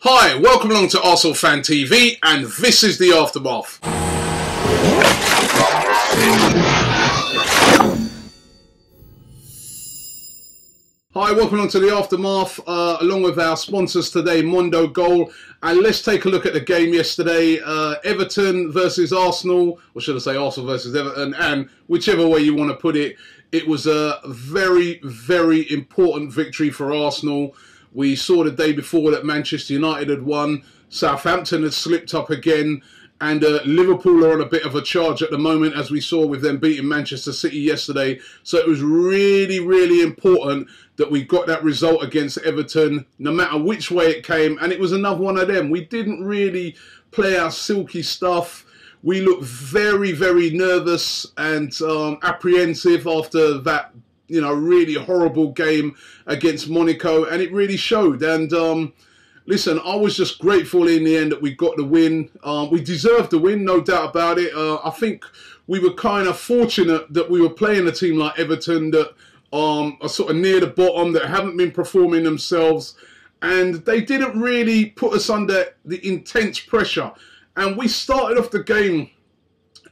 Hi, welcome along to Arsenal Fan TV, and this is the aftermath. Hi, welcome along to the aftermath, along with our sponsors today, Mondo Goal. And let's take a look at the game yesterday. Everton versus Arsenal, or should I say Arsenal versus Everton, and whichever way you want to put it, it was a very, very important victory for Arsenal. We saw the day before that Manchester United had won, Southampton had slipped up again, and Liverpool are on a bit of a charge at the moment, as we saw with them beating Manchester City yesterday. So it was really, really important that we got that result against Everton, no matter which way it came, and it was another one of them. We didn't really play our silky stuff. We looked very, very nervous and apprehensive after that, really horrible game against Monaco, and it really showed. And listen, I was just grateful in the end that we got the win. We deserved the win, no doubt about it. I think we were kind of fortunate that we were playing a team like Everton that are sort of near the bottom, that haven't been performing themselves, and they didn't really put us under the intense pressure. And we started off the game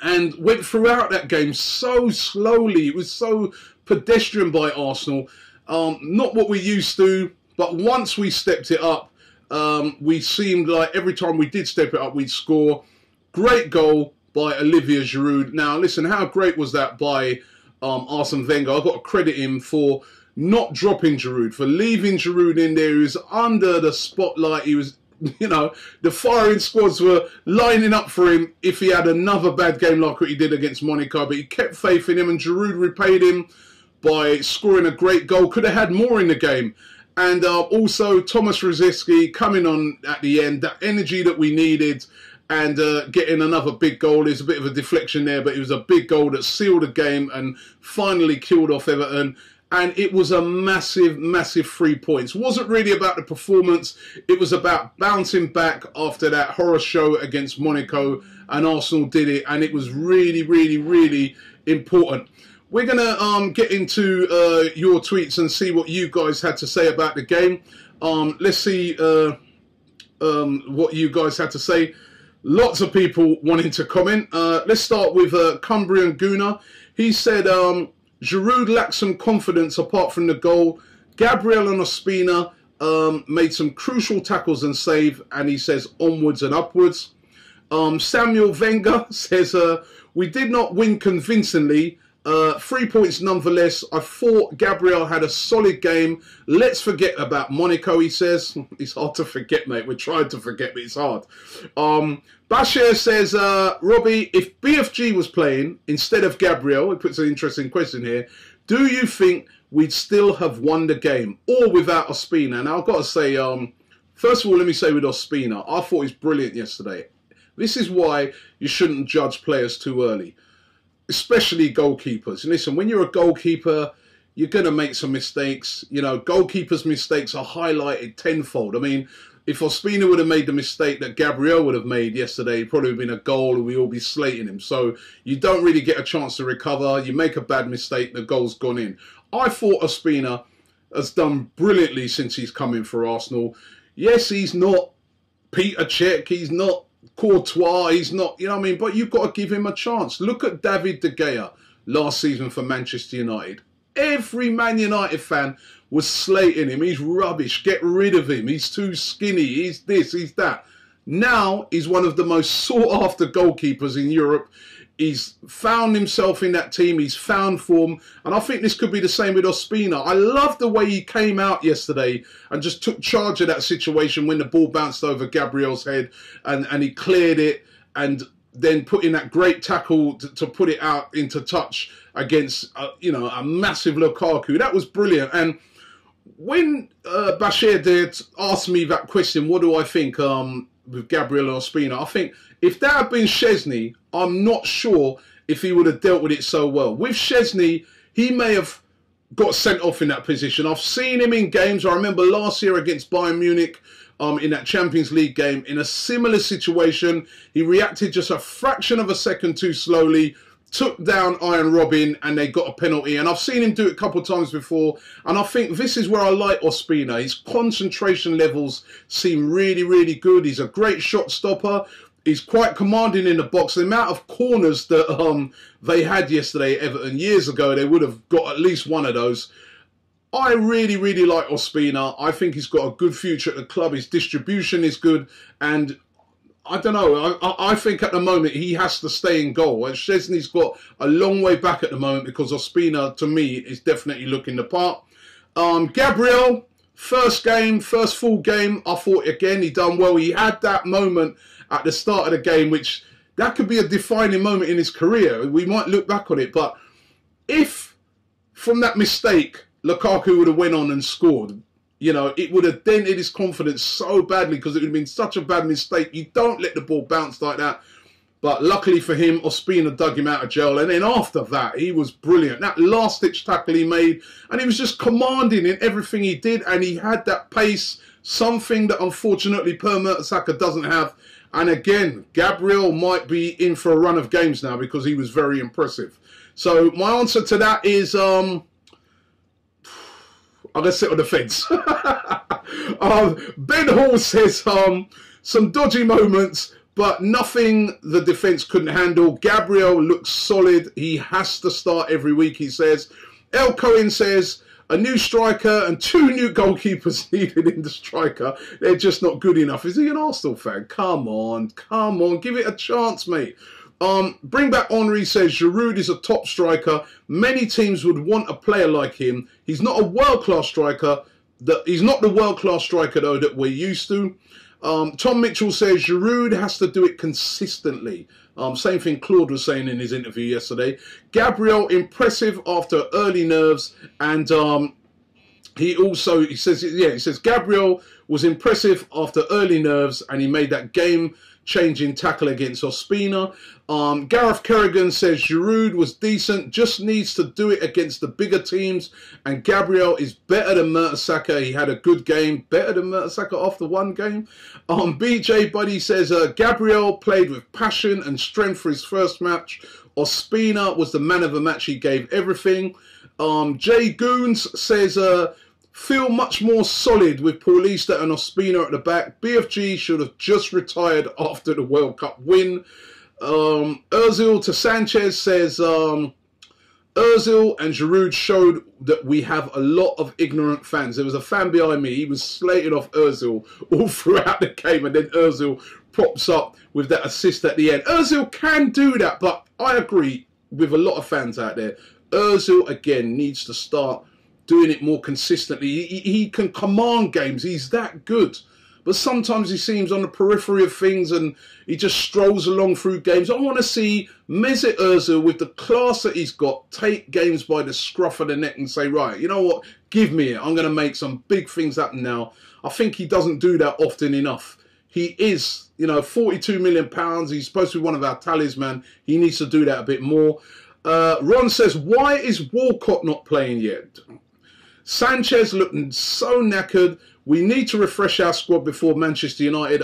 and went throughout that game so slowly. It was so pedestrian by Arsenal. Not what we used to, but once we stepped it up, we seemed like every time we did step it up, we'd score. Great goal by Olivier Giroud. Now, listen, how great was that by Arsene Wenger? I've got to credit him for not dropping Giroud, for leaving Giroud in there. He was under the spotlight. He was, the firing squads were lining up for him if he had another bad game like what he did against Monaco. But he kept faith in him, and Giroud repaid him by scoring a great goal. Could have had more in the game. And also Thomas Rosicky coming on at the end, that energy that we needed, and getting another big goal. There's a bit of a deflection there, but it was a big goal that sealed the game and finally killed off Everton. And it was a massive, massive 3 points. It wasn't really about the performance. It was about bouncing back after that horror show against Monaco, and Arsenal did it. And it was really, really, really important. We're going to get into your tweets and see what you guys had to say about the game. Let's see what you guys had to say. Lots of people wanting to comment. Let's start with Cumbrian Gooner. He said, Giroud lacked some confidence apart from the goal. Gabriel and Ospina made some crucial tackles and save, and he says onwards and upwards. Samuel Wenger says, we did not win convincingly. 3 points nonetheless. I thought Gabriel had a solid game. Let's forget about Monaco, he says. It's hard to forget, mate. We're trying to forget, but it's hard. Bashir says, Robbie, if BFG was playing instead of Gabriel, he puts an interesting question here, do you think we'd still have won the game, or without Ospina? Now, I've got to say, first of all, let me say with Ospina, I thought he was brilliant yesterday. This is why you shouldn't judge players too early, especially goalkeepers. And listen, when you're a goalkeeper, you're going to make some mistakes. Goalkeepers' mistakes are highlighted tenfold. I mean, if Ospina would have made the mistake that Gabriel would have made yesterday, it probably would have been a goal and we'd all be slating him. So you don't really get a chance to recover. You make a bad mistake, the goal's gone in. I thought Ospina has done brilliantly since he's come in for Arsenal. Yes, he's not Peter Cech, he's not Courtois, he's not, but you've got to give him a chance. Look at David De Gea last season for Manchester United. Every Man United fan was slating him. He's rubbish. Get rid of him. He's too skinny. He's this, he's that. Now he's one of the most sought after goalkeepers in Europe. He's found himself in that team. He's found form. And I think this could be the same with Ospina. I love the way he came out yesterday and just took charge of that situation when the ball bounced over Gabriel's head and he cleared it, and then put in that great tackle to put it out into touch against, a massive Lukaku. That was brilliant. And when Bashir did ask me that question, what do I think with Gabriel and Ospina? I think if that had been Szczesny, I'm not sure if he would have dealt with it so well. With Szczesny, he may have got sent off in that position. I've seen him in games. I remember last year against Bayern Munich in that Champions League game, in a similar situation. He reacted just a fraction of a second too slowly, took down Iron Robin and they got a penalty. And I've seen him do it a couple of times before. And I think this is where I like Ospina. His concentration levels seem really, really good. He's a great shot stopper. He's quite commanding in the box. The amount of corners that they had yesterday at Everton years ago, they would have got at least one of those. I really, really like Ospina. I think he's got a good future at the club. His distribution is good. And I don't know. I think at the moment he has to stay in goal. And Szczesny's got a long way back at the moment because Ospina, to me, is definitely looking the part. Gabriel, first full game. I thought, again, he done well. He had that moment at the start of the game, which that could be a defining moment in his career. We might look back on it. But if from that mistake, Lukaku would have went on and scored, you know, it would have dented his confidence so badly because it would have been such a bad mistake. You don't let the ball bounce like that. But luckily for him, Ospina dug him out of jail. And then after that, he was brilliant. That last-ditch tackle he made, and he was just commanding in everything he did. And he had that pace, something that unfortunately Per Mertesacker doesn't have. And again, Gabriel might be in for a run of games now because he was very impressive. So my answer to that is... I'm going to sit on the fence. Ben Hall says some dodgy moments, but nothing the defence couldn't handle. Gabriel looks solid. He has to start every week, he says. El Cohen says, a new striker and 2 new goalkeepers needed in the striker. They're just not good enough. Is he an Arsenal fan? Come on, come on. Give it a chance, mate. Bring back Henry says Giroud is a top striker. Many teams would want a player like him. He's not a world-class striker. He's not the world-class striker, though, that we're used to. Tom Mitchell says Giroud has to do it consistently. Same thing Claude was saying in his interview yesterday. Gabriel, impressive after early nerves. And he says Gabriel was impressive after early nerves and he made that game-changing tackle against Ospina. Gareth Kerrigan says Giroud was decent, just needs to do it against the bigger teams. And Gabriel is better than Mertesacker. He had a good game, better than Mertesacker after one game. BJ Buddy says Gabriel played with passion and strength for his first match. Ospina was the man of the match. He gave everything. Jay Goons says feel much more solid with Paulista and Ospina at the back. BFG should have just retired after the World Cup win. Ozil to Sanchez says Ozil and Giroud showed that we have a lot of ignorant fans. There was a fan behind me. He was slating off Ozil all throughout the game, and then Ozil pops up with that assist at the end. Ozil can do that, but I agree with a lot of fans out there. Ozil, again, needs to start doing it more consistently. He can command games. He's that good. But sometimes he seems on the periphery of things and he just strolls along through games. I want to see Mesut Ozil, with the class that he's got, take games by the scruff of the neck and say, right, you know what, give me it. I'm going to make some big things happen now. I think he doesn't do that often enough. He is, you know, £42 million. He's supposed to be one of our talisman. He needs to do that a bit more. Ron says, why is Walcott not playing yet? Sanchez looking so knackered. We need to refresh our squad before Manchester United.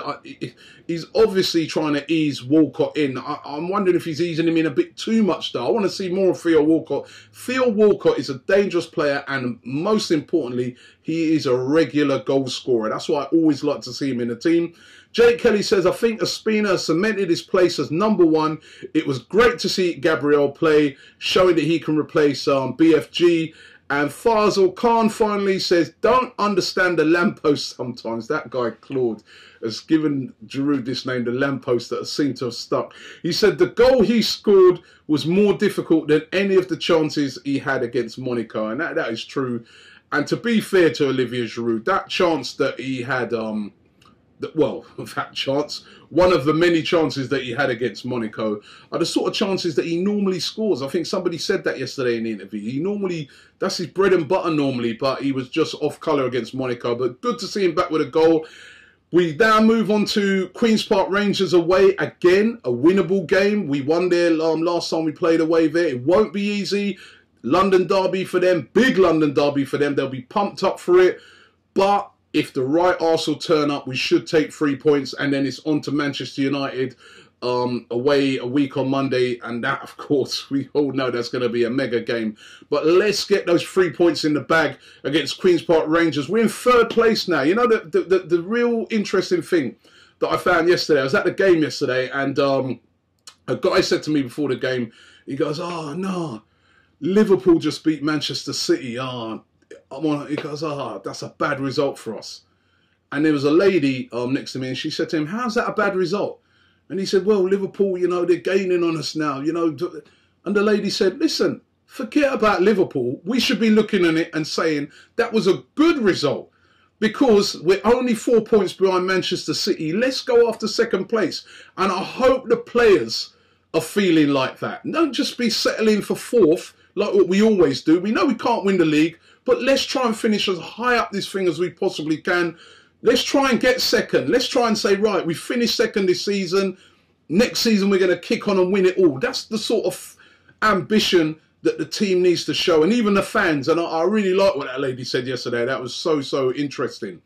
He's obviously trying to ease Walcott in. I'm wondering if he's easing him in a bit too much, though. I want to see more of Theo Walcott. Theo Walcott is a dangerous player, and most importantly, he is a regular goal scorer. That's why I always like to see him in the team. Jake Kelly says, I think Ospina cemented his place as #1. It was great to see Gabriel play, showing that he can replace BFG. And Faisal Khan finally says, don't understand the lamppost sometimes. That guy, Claude, has given Giroud this name, the lamppost that seemed to have stuck. He said the goal he scored was more difficult than any of the chances he had against Monaco. And that is true. And to be fair to Olivier Giroud, that chance that he had, one of the many chances that he had against Monaco are the sort of chances that he normally scores. I think somebody said that yesterday in the interview. That's his bread and butter normally, but he was just off colour against Monaco. But good to see him back with a goal. We now move on to Queen's Park Rangers away. Again, a winnable game. We won there last time we played away there. It won't be easy. London derby for them. Big London derby for them. They'll be pumped up for it. But if the right Arsenal turn up, we should take 3 points, and then it's on to Manchester United. away a week on Monday, and that, of course, we all know that's going to be a mega game. But let's get those 3 points in the bag against Queen's Park Rangers. We're in 3rd place now. You know, the real interesting thing that I found yesterday, I was at the game yesterday, and a guy said to me before the game, he goes, "Oh, no, Liverpool just beat Manchester City. He goes, "Oh, that's a bad result for us." And there was a lady next to me, and she said to him, "How's that a bad result?" And he said, "Well, Liverpool, you know, they're gaining on us now, you know." And the lady said, "Listen, forget about Liverpool. We should be looking at it and saying that was a good result because we're only 4 points behind Manchester City. Let's go after 2nd place." And I hope the players are feeling like that. Don't just be settling for 4th like what we always do. We know we can't win the league, but let's try and finish as high up this thing as we possibly can. Let's try and get 2nd. Let's try and say, right, we finished 2nd this season. Next season, we're going to kick on and win it all. That's the sort of ambition that the team needs to show. And even the fans. And I really like what that lady said yesterday. That was so interesting.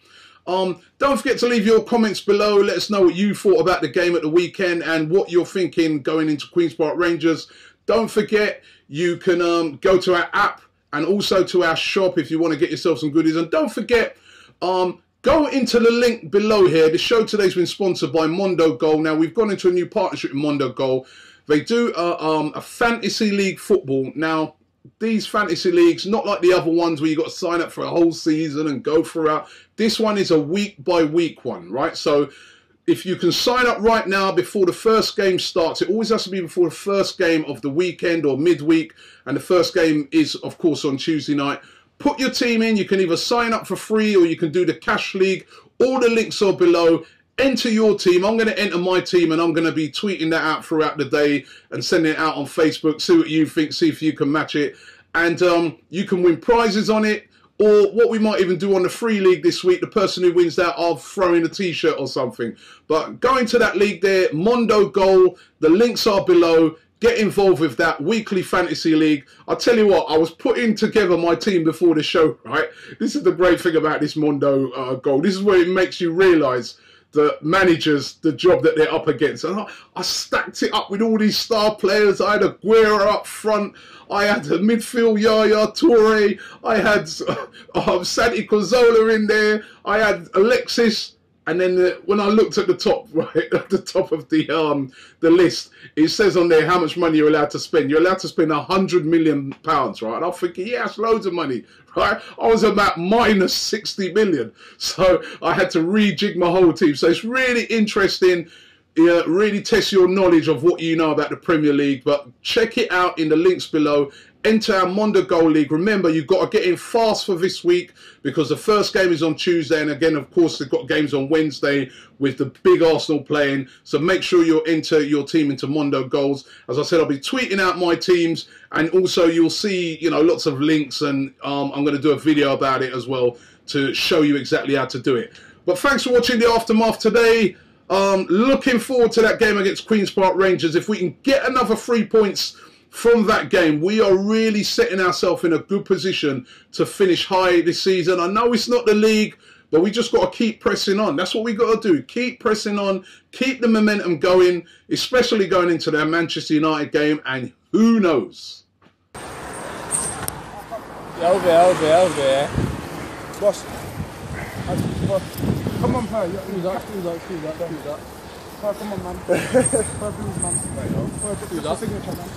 Don't forget to leave your comments below. Let us know what you thought about the game at the weekend and what you're thinking going into Queen's Park Rangers. Don't forget, you can go to our app and also to our shop if you want to get yourself some goodies. And don't forget, go into the link below here. The show today's been sponsored by Mondo Goal. Now, we've gone into a new partnership with Mondo Goal. They do a fantasy league football. Now, these fantasy leagues, not like the other ones where you've got to sign up for a whole season and go throughout. This one is a week-by-week one, right? So if you can sign up right now before the first game starts, it always has to be before the first game of the weekend or midweek. And the first game is, of course, on Tuesday night. Put your team in. You can either sign up for free or you can do the cash league. All the links are below. Enter your team. I'm going to enter my team and I'm going to be tweeting that out throughout the day and sending it out on Facebook. See what you think. See if you can match it. And you can win prizes on it. Or what we might even do on the free league this week, the person who wins that, I'll throw in a t-shirt or something. But go into that league there, Mondo Goal. The links are below. Get involved with that weekly fantasy league. I'll tell you what, I was putting together my team before the show, right? This is the great thing about this Mondo Goal. This is where it makes you realise the managers, the job that they're up against. And I stacked it up with all these star players. I had Aguero up front. I had a midfield Yaya Toure. I had Santi Cazorla in there. I had Alexis. And then when I looked at the top, right, at the top of the list, it says on there how much money you're allowed to spend. You're allowed to spend £100 million, right? And I'm thinking, yeah, that's loads of money, right? I was about minus 60 million. So I had to rejig my whole team. So it's really interesting. Really test your knowledge of what you know about the Premier League. But check it out in the links below. Enter our Mondo Goal League. Remember, you've got to get in fast for this week because the first game is on Tuesday. And again, of course, they've got games on Wednesday with the big Arsenal playing. So make sure you enter your team into Mondo Goals. As I said, I'll be tweeting out my teams. And also you'll see, you know, lots of links. And I'm going to do a video about it as well to show you exactly how to do it. But thanks for watching the Aftermath today. Looking forward to that game against Queen's Park Rangers. If we can get another 3 points from that game, we are really setting ourselves in a good position to finish high this season. I know it's not the league, but we just got to keep pressing on. That's what we got to do. Keep pressing on, keep the momentum going, especially going into that Manchester United game, and who knows? Over there. Boss. Come on, pal. Do that. Pal, come on, man. Pal, please, man. Do that. Signature, man.